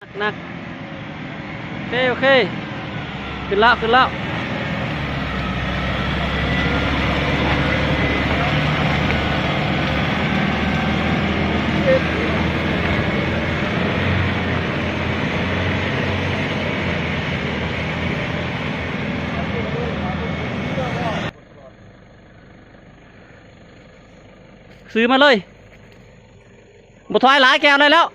หนักโอเคขึ้นแล้วซื้อมาเลยบทถอยหลายแก้วเลยแล้ว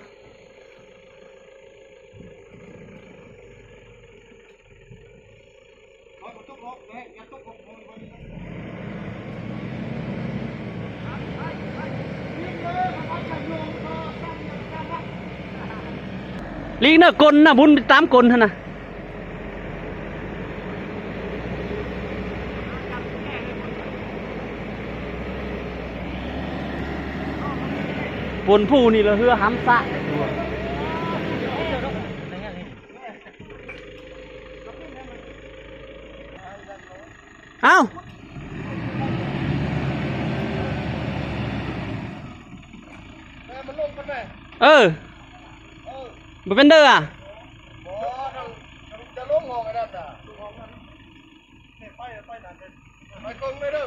ลิงเนอร์กลนะบุญตามกลเถอะนะบนผู้นี่ละเฮือห้ำซะเอ้ามันเป็นเด้ออ่ะจะลงห้องไอ้นั่นน่ะไปนั่นไปกงเลยเด้อ